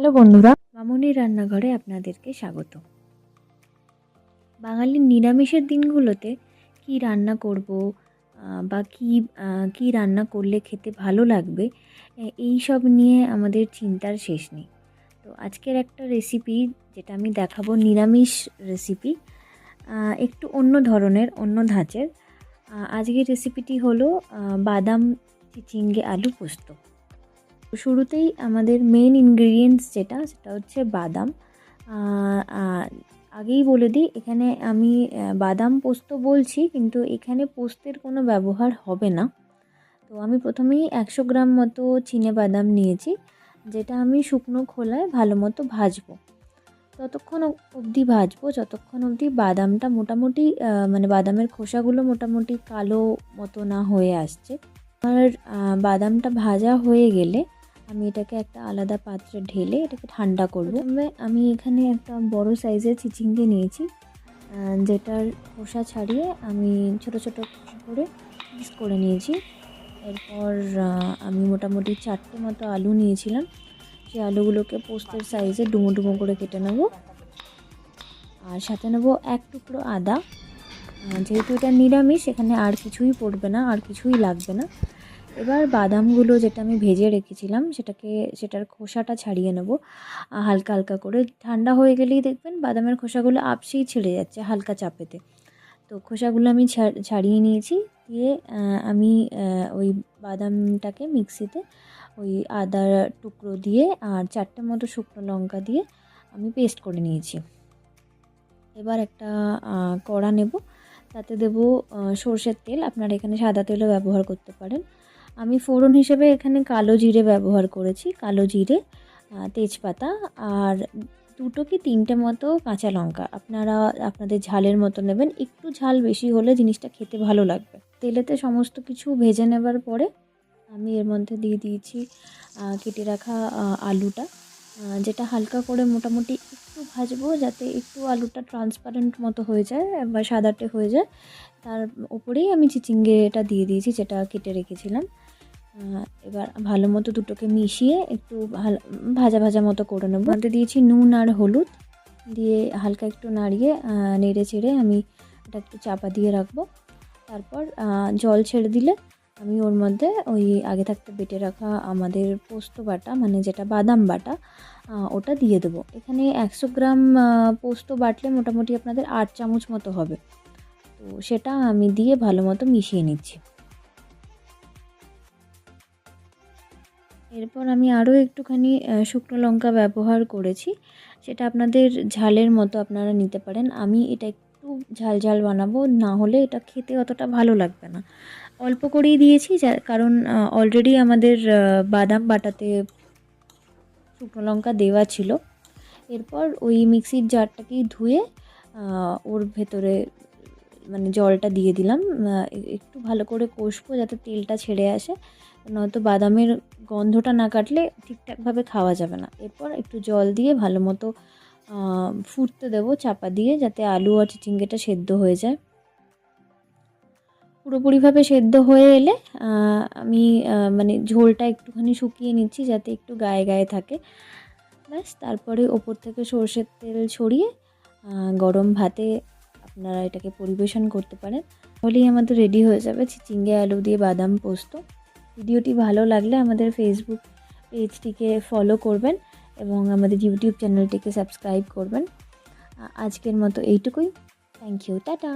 Hello বন্ধুরা, মামুনির রান্নাঘরে আপনাদেরকে স্বাগত। বাঙালির নিরামিষের দিনগুলোতে কি রান্না করব বা কি রান্না করলে খেতে ভালো লাগবে, এই সব নিয়ে আমাদের চিন্তার শেষ নেই। তো আজকের একটা রেসিপি যেটা আমি দেখাবো, নিরামিষ রেসিপি, একটু অন্য ধরনের, অন্য ধাঁচের। আজকের রেসিপিটি হলো বাদাম চিচিঙ্গে আলু পোস্ত। শুরুতেই আমাদের মেন ইনগ্রিডিয়েন্টস সেটা হচ্ছে বাদাম। আগেই বলে দিই, এখানে আমি বাদাম পোস্ত বলছি, কিন্তু এখানে পোস্তের কোনো ব্যবহার হবে না। তো আমি প্রথমেই 100 গ্রাম মতো বাদাম নিয়েছি, যেটা আমি শুকনো খোলায় ভালো মতো ভাজবো। ততক্ষণ অবধি ভাজবো যতক্ষণ অবধি বাদামটা মোটামুটি মানে বাদামের খোসাগুলো মোটামুটি কালো মতো না হয়ে আসছে। আর বাদামটা ভাজা হয়ে গেলে আমি এটাকে একটা আলাদা পাত্রে ঢেলে এটাকে ঠান্ডা করব। আমি এখানে একটা বড় সাইজের চিচিঙ্গে নিয়েছি, যেটার খোসা ছাড়িয়ে আমি ছোট ছোট করে পিস করে নিয়েছি। এরপর আমি মোটামুটি 4টে মতো আলু নিয়েছিলাম। সেই আলুগুলোকে পোস্তের সাইজে ডুমো ডুমো করে কেটে নেব। আর সাথে নেব 1 টুকরো আদা। যেহেতু এটা নিরামিষ, এখানে আর কিছুই পড়বে না, আর কিছুই লাগবে না। এবার বাদামগুলো যেটা আমি ভেজে রেখেছিলাম সেটার খোসাটা ছাড়িয়ে নেব হালকা হালকা করে। ঠান্ডা হয়ে গেলেই দেখবেন বাদামের খোসাগুলো আপসেই ছেড়ে যাচ্ছে হালকা চাপেতে। তো খোসাগুলো আমি ছাড়িয়ে নিয়েছি। দিয়ে আমি ওই বাদামটাকে মিক্সিতে ওই আদার টুকরো দিয়ে আর 4টে মতো শুকনো লঙ্কা দিয়ে আমি পেস্ট করে নিয়েছি। এবার একটা কড়া নেব, তাতে দেব সর্ষের তেল। আপনারা এখানে সাদা তেলও ব্যবহার করতে পারেন। আমি ফোড়ন হিসেবে এখানে কালো জিরে ব্যবহার করেছি, কালো জিরে, তেজপাতা আর 2 কি 3টে মতো কাঁচা লঙ্কা। আপনারা আপনাদের ঝালের মতো নেবেন, একটু ঝাল বেশি হলে জিনিসটা খেতে ভালো লাগবে। তেলেতে সমস্ত কিছু ভেজে নেবার পরে আমি এর মধ্যে দিয়ে দিয়েছি কেটে রাখা আলুটা, যেটা হালকা করে মোটামুটি একটু ভাজবো, যাতে একটু আলুটা ট্রান্সপারেন্ট মতো হয়ে যায় বা সাদাটে হয়ে যায়। তার উপরেই আমি চিচিঙ্গেটা দিয়ে দিয়েছি, যেটা কেটে রেখেছিলাম। এবার ভালো মতো দুটোকে মিশিয়ে একটু ভাজা ভাজা মতো করে নেব। মধ্যে দিয়েছি নুন আর হলুদ, দিয়ে হালকা একটু নাড়িয়ে নেড়ে চেড়ে আমি এটা একটু চাপা দিয়ে রাখবো। তারপর জল ছেড়ে দিলে আমি ওর মধ্যে ওই আগে থাকতে বেটে রাখা আমাদের পোস্ত বাটা, মানে যেটা বাদাম বাটা, ওটা দিয়ে দেবো। এখানে 100 গ্রাম পোস্ত বাটলে মোটামুটি আপনাদের 8 চামচ মতো হবে। তো সেটা আমি দিয়ে ভালো মতো মিশিয়ে নিচ্ছি। এরপর আমি আরও একটুখানি শুকনো লঙ্কা ব্যবহার করেছি, সেটা আপনাদের ঝালের মতো আপনারা নিতে পারেন। আমি এটা একটু ঝাল ঝাল বানাবো, না হলে এটা খেতে অতটা ভালো লাগবে না। অল্প করেই দিয়েছি, কারণ অলরেডি আমাদের বাদাম বাটাতে শুকনো লঙ্কা দেওয়া ছিল। এরপর ওই মিক্সির জারটাকেই ধুয়ে ওর ভেতরে মানে জলটা দিয়ে দিলাম। একটু ভালো করে কষবো যাতে তেলটা ছেড়ে আসে, নয়তো বাদামের গন্ধটা না কাটলে ঠিকঠাকভাবে খাওয়া যাবে না। এরপর একটু জল দিয়ে ভালো মতো ফুটতে দেবো চাপা দিয়ে, যাতে আলু আর চিচিঙ্গেটা সেদ্ধ হয়ে যায়। পুরোপুরিভাবে সেদ্ধ হয়ে এলে আমি মানে ঝোলটা একটুখানি শুকিয়ে নিচ্ছি, যাতে একটু গায়ে গায়ে থাকে। ব্যাস, তারপরে ওপর থেকে সর্ষের তেল ছড়িয়ে গরম ভাতে আপনারা এটাকে পরিবেশন করতে পারেন। তাহলেই আমাদের রেডি হয়ে যাবে চিচিঙ্গে আলু দিয়ে বাদাম পোস্ত। ভিডিওটি ভালো লাগলে আমাদের ফেসবুক পেজটিকে ফলো করবেন এবং আমাদের ইউটিউব চ্যানেলটিকে সাবস্ক্রাইব করবেন। আজকের মতো এইটুকুই। Thank you, tata.